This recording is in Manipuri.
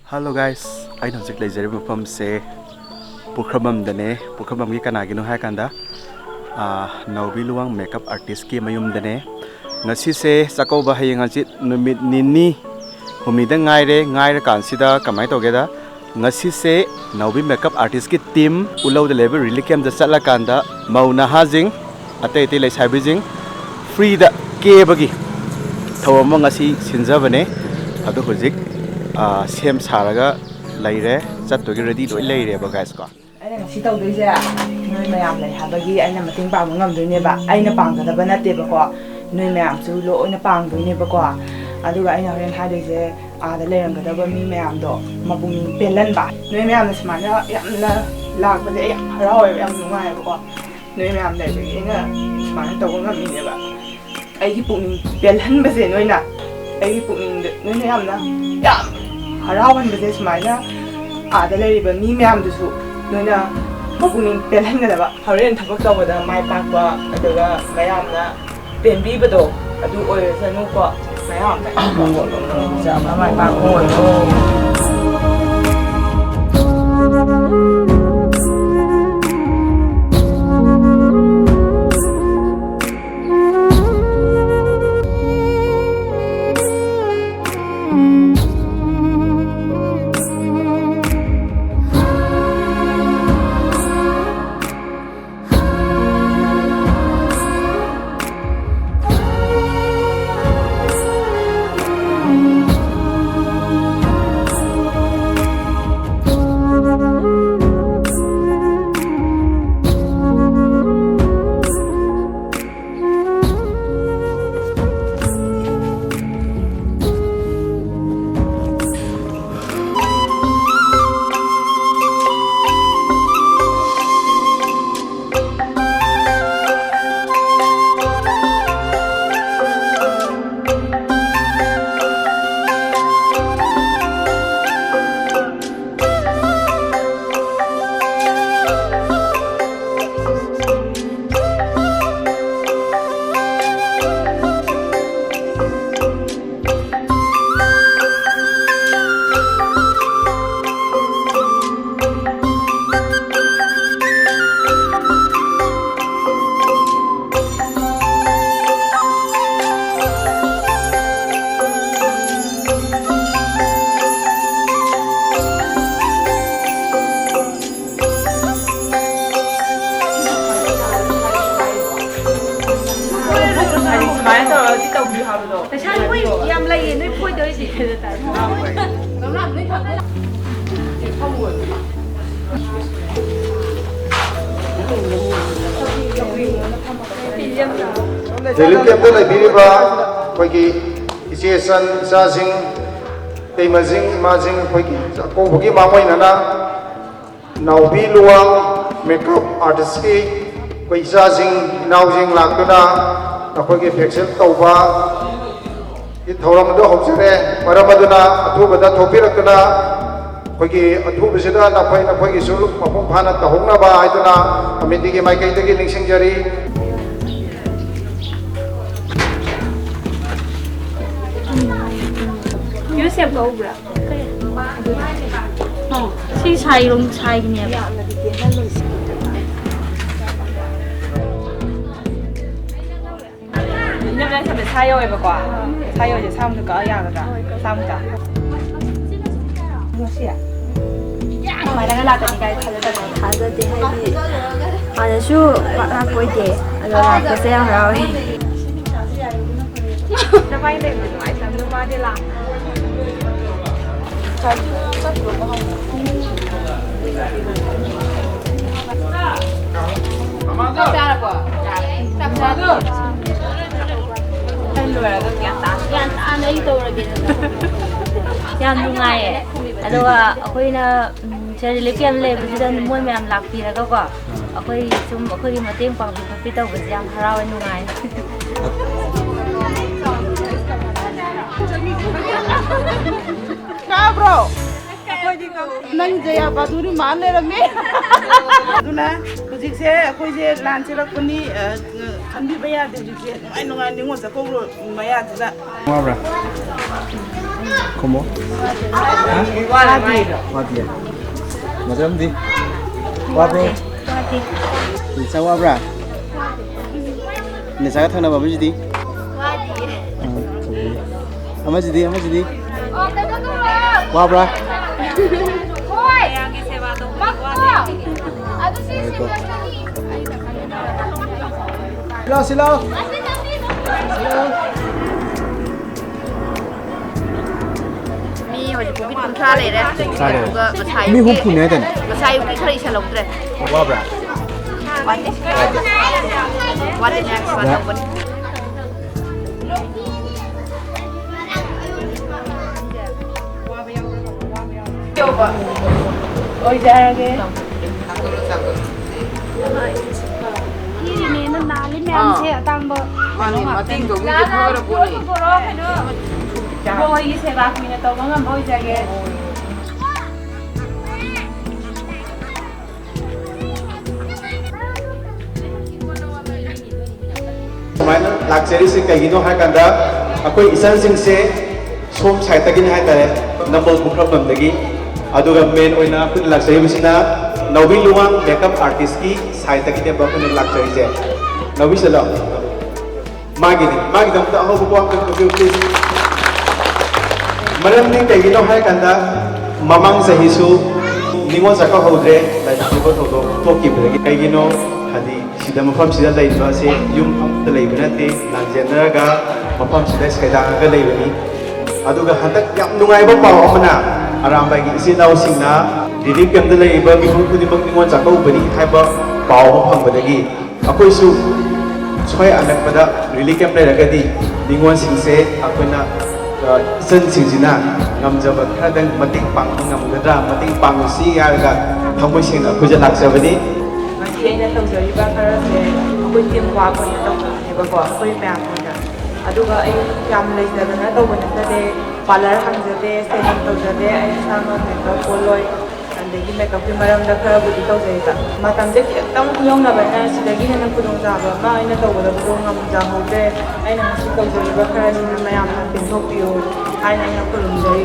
Hello guys, I know that laser mafam se Pukhabam dane, Pukhabam ki kanagino hai kanda. Naubi luang makeup artist ki mayum dane. Ngasi se sakaw bahay ngasi numit nini humida ngaire kansida kamay togeda. Ngasi se naubi makeup artist ki team ulaw de level really kem da sala kanda mauna hazing ate lay sabijing free da ke bagi. Thawam ngasi sinjabane ado hujik Same Saraga Laire, Satogi ready to lay guys. I don't see how these are. No, ma'am, they have a gay and a thing bang on the neighbor. I know bang the banana bako. No, ma'am, too low in a bang, we never go. I do I know in how they say, the lamb that over me, ma'am, dog, Mabum Pelanba. No, ma'am, the smile, lag, but they are all young wife. No, ma'am, they begin a smile to one of me never. I keep putting Pelan, but they know not. I keep putting the name. Yeah. Harawan business mana ada lagi bami mem tu su, nona maupun pelan ni lah. Hari ni thapuk tahu dah mai pakwa ada ga mayam na penbi betul, adu oil senu ko mayam tak. Jangan mai pakwa Jadi kita lagi beriba bagi isisan sasing temazing mazing bagi aku bagi mamai nana naubi luang makeup artist ki bagi sasing naujing lakuna aku bagi facial tauba itu orang itu hopsere para maduna atu benda topi rakuna bagi atu besida napai napai suluk mapung phana tahung na ba itu na kami tigi mai kai tigi ningsing jari Siap kau berapa? Oh, si saya rum saya ni apa? Ni mana sampai saya apa kau? Saya je sama tu kau yang ada, sama tak? Masih ya? Mai dengan lada ni kai ada tak? Ada deh hari. Ada su nak kau je, ada apa saya harau. Nampak ini tu mai sama tu ada lah. Yang nungai, ada aku ini cari lagi yang lebih sudah mulai macam lakti lah kau. Aku ini mati pang tapi tahu berjam harau nungai. Bro, aku juga nang jaya baduri mana rame. Tu na, kujik saya, aku je lancar aku ni kami bayar tu je. Ai nungai ni ngos aku bro bayar tu lah. Apa? ¿Cómo? ¿Ah? Wadi. Macam di. Wadi. Bisa wabra. Ni saya thang na babu jadi. Ama jadi. Wabra. Sila. Mi hồi cũng biết không xa này đấy. Mi hum punya dan. Mà sai cái khởi sẽ lồng đấy. Wabra. What the next one? Ôi ra cái Ini nó nà lên mẹ sẽ tăng bơ. Mà tin của cái thôi là buồn đi. Rồi cái xe bạc mình tao vẫn ôi ra cái Mana laksari sing kagino hai kanda akoi isan sing se som sai tagin hai tare number bukram dagi aduga main oina kun laksari bisina Novi Luang makeup artist ki sai tagin de bakun laksari je Novi selo magi dam ta ho buang kan ko please maram ni kagino hai kanda mamang sahisu ningo jaka hodre lai ko thodo to ki bagi kagino hadi sida mafam sida lai ba se yum ta lai bana te na generaga mafam sida skaida ga lai bani aduga hatak yam nungai ba paw amana aram ba gi sinau singna didi kem da lai ba mi hu kudi bang ningon jakau bani hai ba paw mafam badagi akoi su choi anak pada really kem lai raga di ningon sing se akoina sen singjina ngam jaba khadang mating pang ngam gadra mating pang si ya ga thamoi sing na khuja lak sabani Masih ada tahu jadi bakal aku tim aku yang tahu ni bawa aku yang punya. Aduh kalau yang lagi dah na tahu banyak dah parlor ham jadi selling tahu jadi sama mereka poloi dan lagi mereka malam dah kerja budi tahu jadi tak. Macam jadi tahu yang nak benda sudah gini nak pun jawab. Ma ini tahu dah pun ngam jawab deh. Ini masih tahu jadi bakal ni macam pintu piu. Ini nak pun jadi.